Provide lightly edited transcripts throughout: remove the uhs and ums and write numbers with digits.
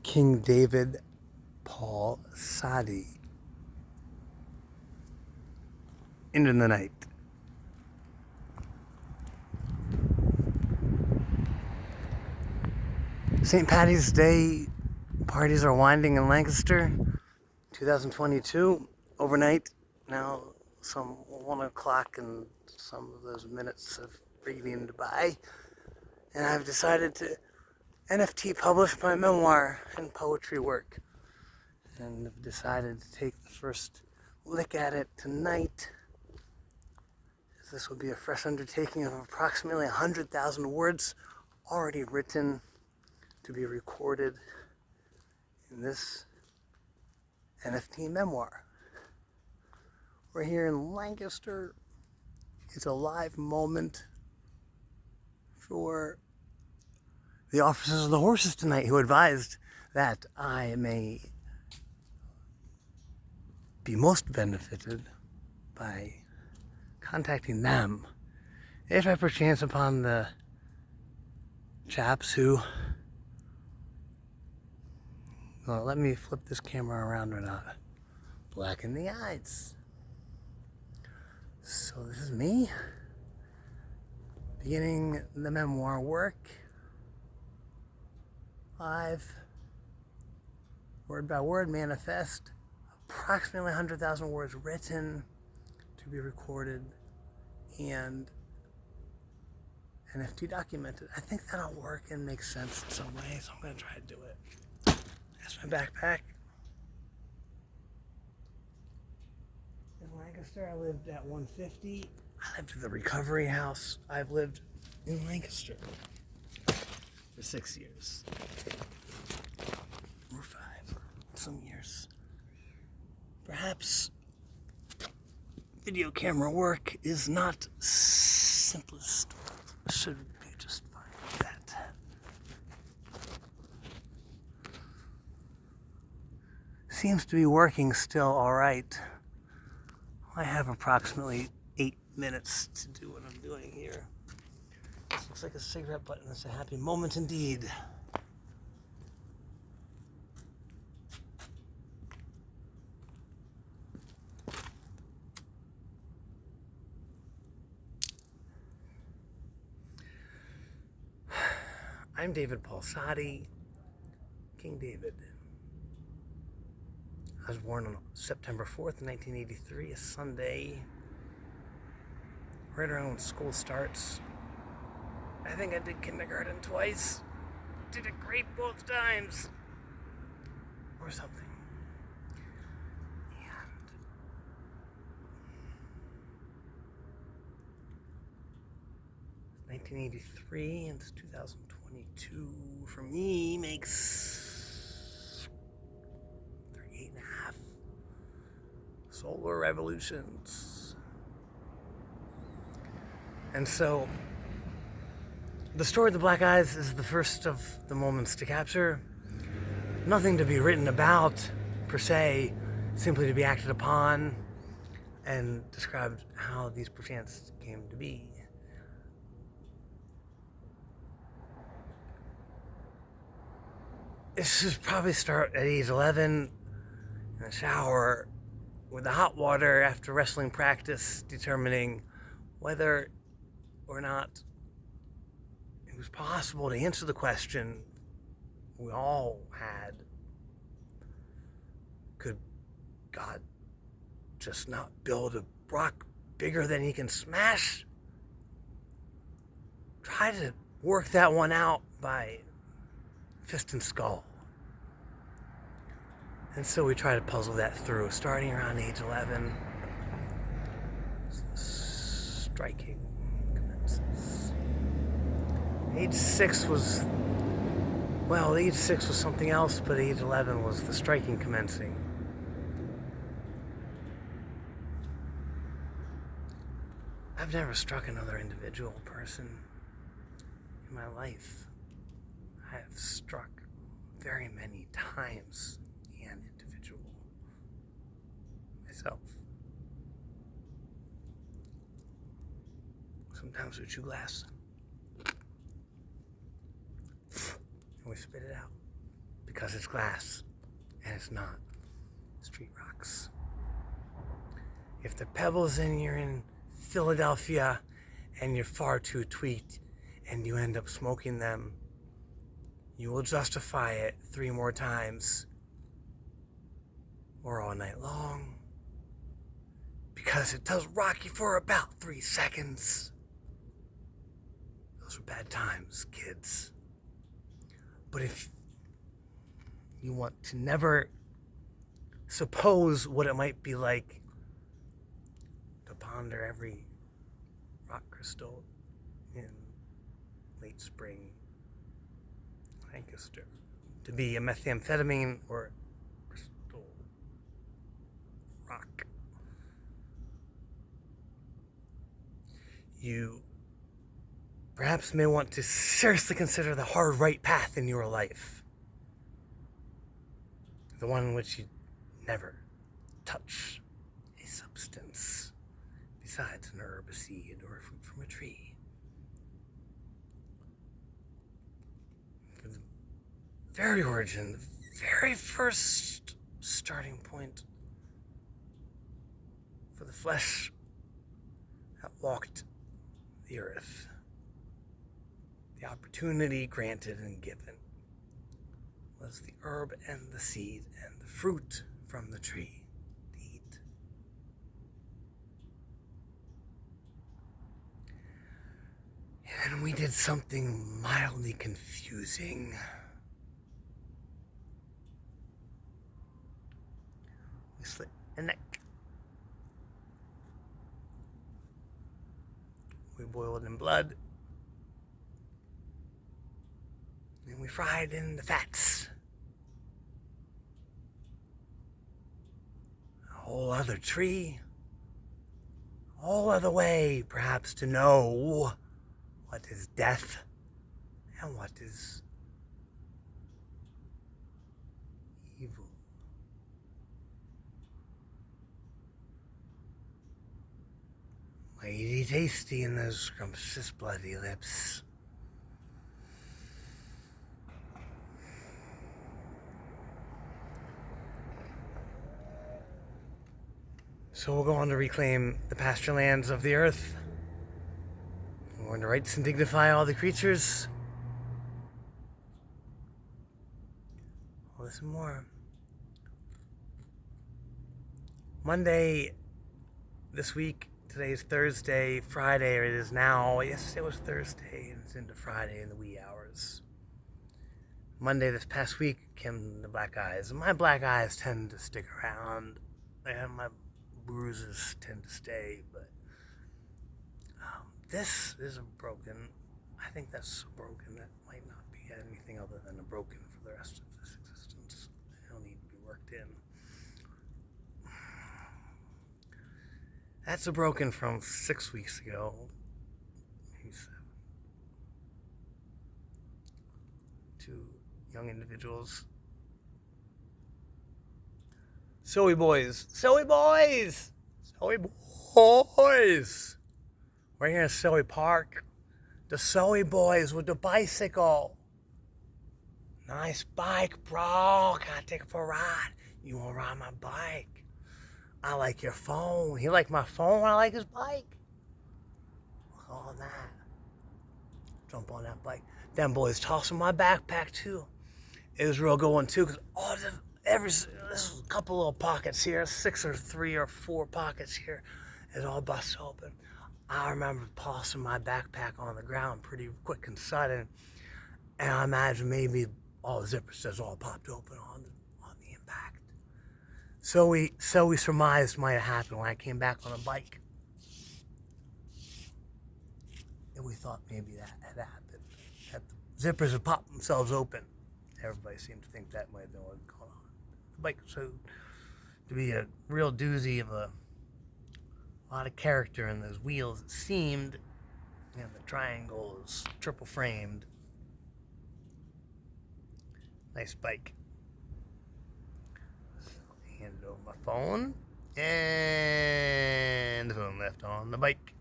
King David Paul Sadi. Into the night. St. Paddy's Day parties are winding in Lancaster. 2022, overnight. Now, some 1 o'clock and some of those minutes have beginning by. And I've decided to NFT publish my memoir and poetry work. And I've decided to take the first lick at it tonight. This will be a fresh undertaking of approximately 100,000 words already written to be recorded in this NFT memoir. We're here in Lancaster. It's a live moment for the officers of the horses tonight who advised that I may be most benefited by contacting them if I perchance upon the chaps who, well, let me flip this camera around or not, blacken the eyes. So this is me beginning the memoir work live, word by word manifest, approximately 100,000 words written to be recorded and NFT documented. I think that'll work and make sense in some way, so I'm going to try to do it. That's my backpack. In Lancaster, I lived at 150. I lived at the recovery house. I've lived in Lancaster for 6 years. Or 5, or some years. Perhaps video camera work is not simplest. Should be just fine with that. Seems to be working still all right. I have approximately 8 minutes to do what I'm doing here. This looks like a cigarette button. It's a happy moment indeed. I'm David Paul Sadi, King David. I was born on September 4th, 1983, a Sunday, right around when school starts. I think I did kindergarten twice. Did it great both times. Or something. And 1983 and 2022 for me makes 38 and a half solar revolutions. And so the story of the Black Eyes is the first of the moments to capture. Nothing to be written about, per se, simply to be acted upon and described how these perchance came to be. It should probably start at age 11 in the shower with the hot water after wrestling practice, determining whether or not it was possible to answer the question we all had. Could God just not build a rock bigger than he can smash? Try to work that one out by fist and skull. And so we try to puzzle that through, starting around age 11. Striking commences. Age 6 was something else, but age 11 was the striking commencing. I've never struck another individual person in my life. I have struck very many times an individual myself. Sometimes we chew glass and we spit it out. because it's glass and it's not street rocks. If the pebbles and you're in Philadelphia and you're far too tweaked and you end up smoking them, you will justify it 3 more times or all night long because it does rock you for about 3 seconds. Those are bad times, kids. But if you want to never suppose what it might be like to ponder every rock crystal in late spring Lancaster to be a methamphetamine or crystal rock, you perhaps may want to seriously consider the hard right path in your life. The one in which you never touch a substance besides an herb, a seed, or a fruit from a tree. For the very origin, the very first starting point for the flesh that walked the earth, the opportunity granted and given was the herb and the seed and the fruit from the tree to eat. And then we did something mildly confusing. We slit the neck. We boiled in blood. And we fried in the fats. A whole other tree. A whole other way, perhaps, to know what is death and what is evil. Mighty tasty in those scrumptious bloody lips. So we'll go on to reclaim the pasture lands of the earth. We're going to rights and dignify all the creatures. All this and more. Monday this week, today is Thursday, Friday, or it is now. Yesterday was Thursday, and it's into Friday in the wee hours. Monday this past week came the black eyes. And my black eyes tend to stick around, and my bruises tend to stay, but this is a broken. I think that's so broken that might not be anything other than a broken for the rest of this existence. It'll need to be worked in. That's a broken from 6 weeks ago, maybe 7. 2 young individuals. Silly boys. Silly boys! Silly boys! We're here in Silly Park. The Silly boys with the bicycle. Nice bike, bro. Can I take it for a ride? You wanna ride my bike? I like your phone. He liked my phone. I like his bike. Look at all that. Jump on that bike. Them boys tossing my backpack too. It was real good one too, because all the there's a couple little pockets here, 6 or 3 or 4 pockets here. It's all busted open. I remember tossing my backpack on the ground pretty quick and sudden, and I imagine maybe all the zippers just all popped open on the impact. So we surmised might have happened when I came back on a bike, and we thought maybe that had happened. That the zippers had popped themselves open. Everybody seemed to think that might have been what was going on. The bike showed to be a real doozy of a lot of character in those wheels, it seemed, and the triangle is triple framed. Nice bike. So I handed over my phone, and the phone left on the bike.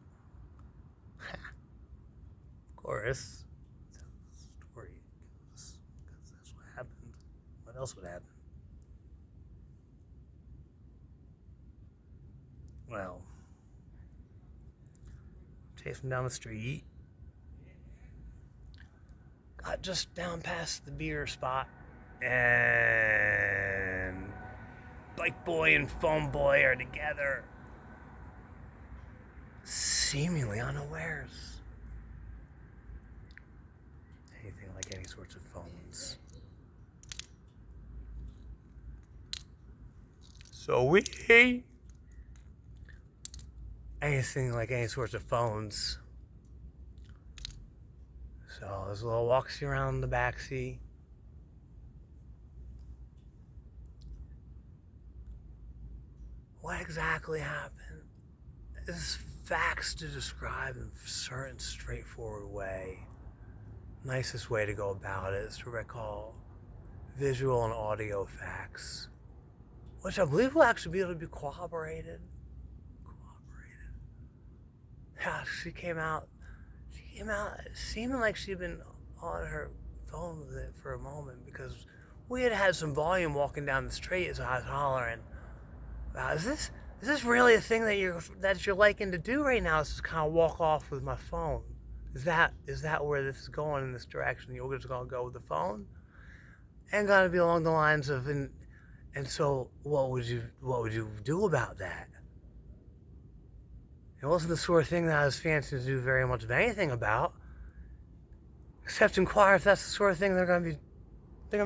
Of course, that's how the story goes, because that's what happened. else would happen? Well, chasing down the street, got just down past the beer spot, and Bike Boy and Phone Boy are together, seemingly unawares. Anything like any sorts of phones. So anything like any sorts of phones. So there's a little walks around the backseat. What exactly happened? There's facts to describe in a certain straightforward way. Nicest way to go about it is to recall visual and audio facts, which I believe will actually be able to be corroborated. Yeah, she came out seeming like she'd been on her phone with it for a moment, because we had some volume walking down the street, so I was hollering, wow, is this really a thing that you're liking to do right now? Is just kind of walk off with my phone? Is that where this is going, in this direction? You're just gonna go with the phone? And gotta be along the lines of, and so what would you do about that? It wasn't the sort of thing that I was fancy to do very much of anything about, except inquire if that's the sort of thing they're gonna be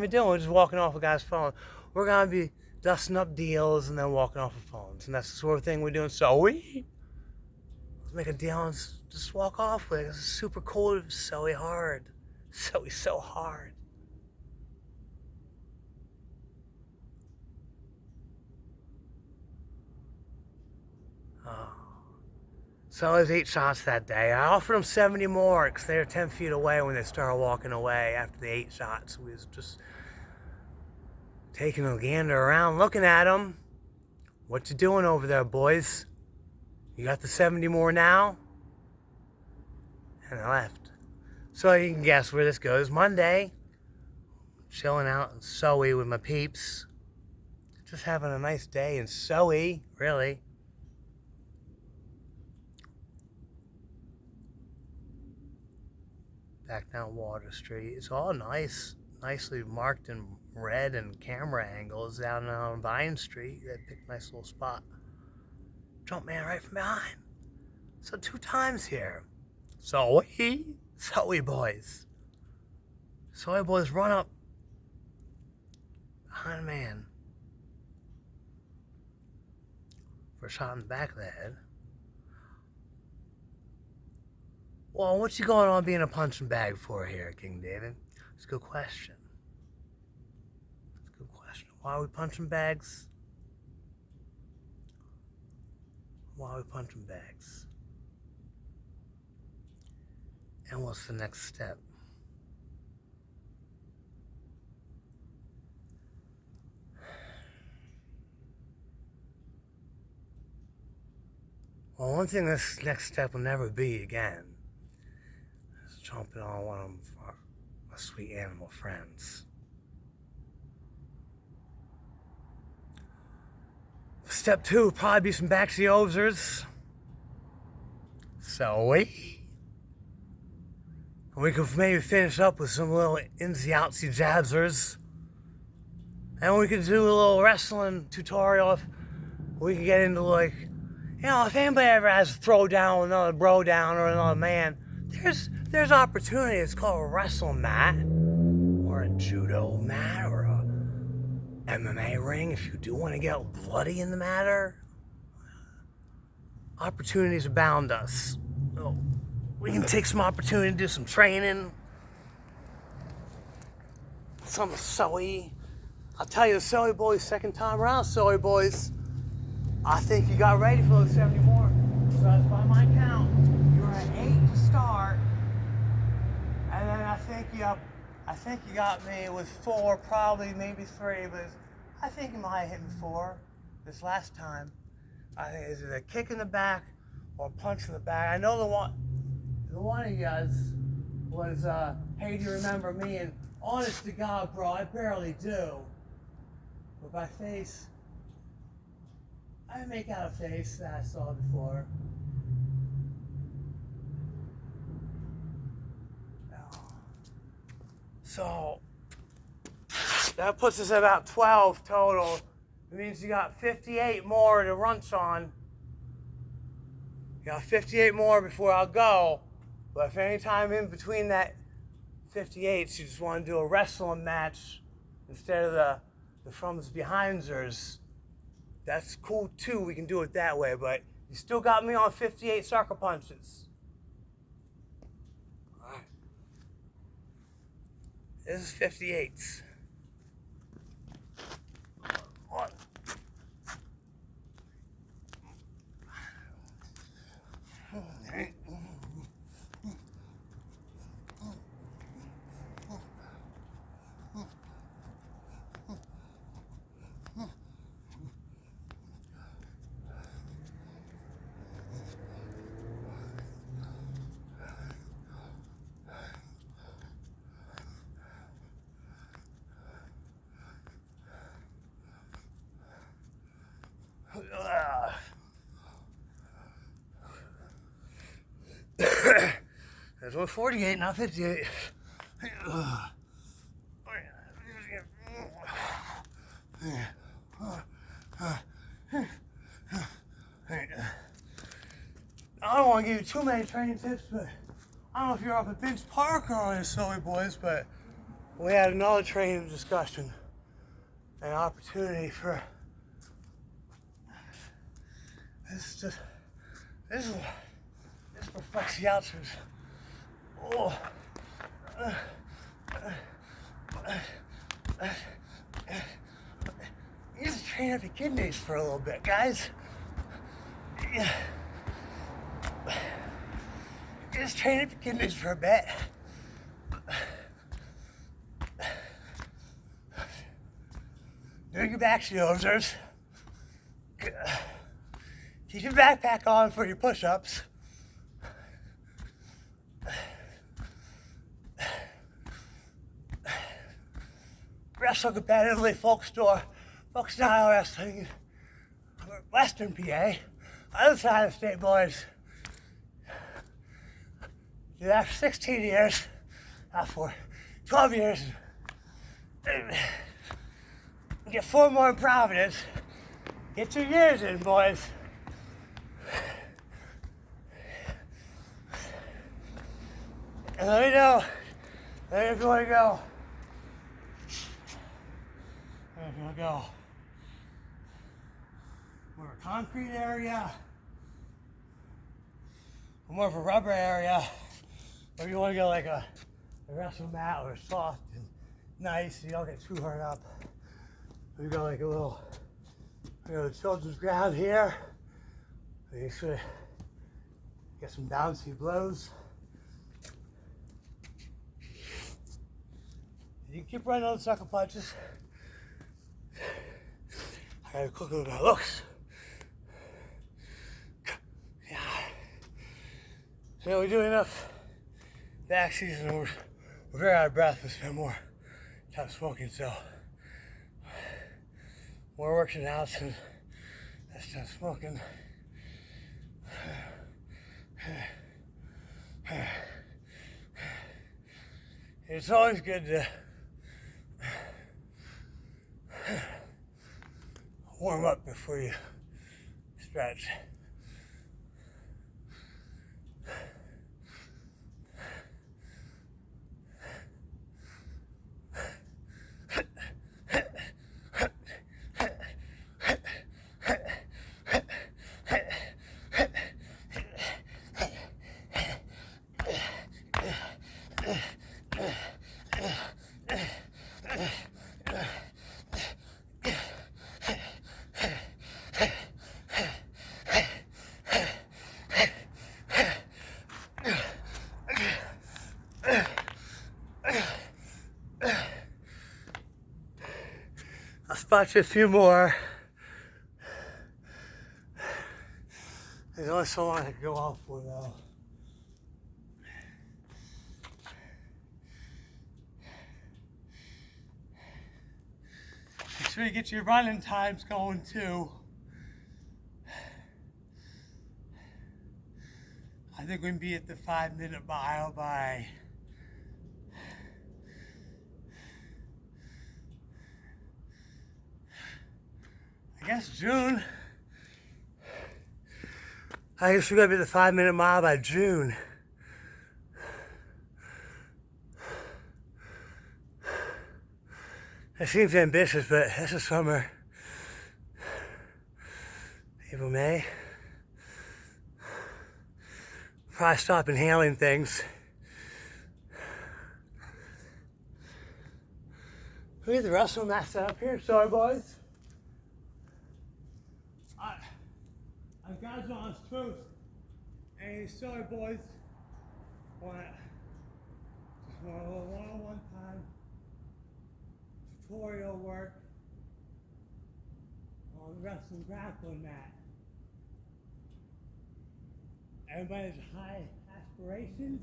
doing. We're just walking off a guy's phone. We're gonna be dusting up deals and then walking off of phones, and that's the sort of thing we're doing. So let's make a deal and just walk off with it. It's super cool. It's so hard. So hard. Oh. So it was 8 shots that day. I offered them 70 more because they were 10 feet away when they started walking away after the 8 shots. We was just taking a gander around, looking at them. What you doing over there, boys? You got the 70 more now? And I left. So you can guess where this goes. Monday, chilling out in Soey with my peeps. Just having a nice day in Soey, really. Back down Water Street. It's all nice, nicely marked in red and camera angles down on Vine Street. They picked a nice little spot. Jump man right from behind. So 2 times here. Soey boys. Soey boys run up behind a man for a shot in the back of the head. Well, what's you going on being a punching bag for here, King David? It's a good question. Why are we punching bags? And what's the next step? Well, one thing this next step will never be again is jumping on one of my sweet animal friends. Step 2 would probably be some backseat overs. So we could maybe finish up with some little insy-outsy jabsers. And we could do a little wrestling tutorial if we could get into, like, you know, if anybody ever has to throw down with another bro down or another man, there's opportunity. It's called a wrestling mat, or a judo mat, or a MMA ring if you do want to get bloody in the matter. Opportunities abound us. So we can take some opportunity to do some training. Some Soey. I'll tell you, the Soey boys, second time around, Soey boys. I think you got ready for those 70 more. So by my count, you're at 8 to start. And then I think you got me with 4, probably maybe 3, but I think you might have hit me 4 this last time. I think it's either a kick in the back or a punch in the back. I know the one of you guys was, hey, do you remember me? And honest to God, bro, I barely do. But by face, I make out a face that I saw before. So that puts us at about 12 total. It means you got 58 more to runch on. You got 58 more before I'll go. But if any time in between that 58, you just want to do a wrestling match instead of the from's behindsers, that's cool too. We can do it that way. But you still got me on 58 sucker punches. All right. This is 58s. One. There's 148, not 58. I don't want to give you too many training tips, but I don't know if you're up at Binge Park or on Silly Boys, but we had another training discussion, an opportunity for this reflects the outros. Oh. You just train up your kidneys for a little bit, guys. Yeah. You just train up your kidneys for a bit. Do your back shoulders. Keep your backpack on for your push-ups. Wrestle competitively, folk style wrestling, Western PA, other side of the state, boys. Did that for 16 years, not for 12 years. Get 4 more in Providence. Get 2 years in, boys. And let me know if you want to go. If you want to go more of a concrete area, or more of a rubber area, or you want to go like a wrestle mat or soft and nice so you don't get too hard up. We got like a little children's ground here. You should get some bouncy blows. You can keep running on the sucker punches. I gotta quick look at my looks. Yeah. We're doing enough back season. We're very out of breath. We spend more time smoking, so more working out and less time smoking. It's always good to warm up before you stretch. I'll spot you a few more. There's only so long I can go off for though. sure you get your running times going too. I think we can be at the 5-minute mile by I guess June. I guess we're gonna be at the 5-minute mile by June. That seems ambitious, but that's the summer. April, May. Probably stop inhaling things. Look at the rest of them that's up here. Sorry, boys. I'm God's honest truth. Hey, sorry, boys. Just want a little one-on-one time. Tutorial work on the wrestling grappling mat. Everybody has high aspirations.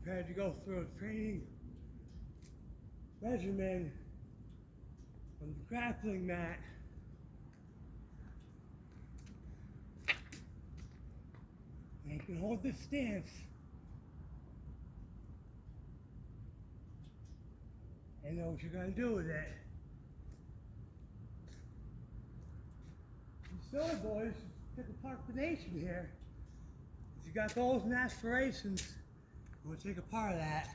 Prepared to go through a training regimen on the grappling mat. And you can hold this stance. And know what you're going to do with it. So, boys, pick apart the nation here. If you got goals and aspirations, we'll take a part of that.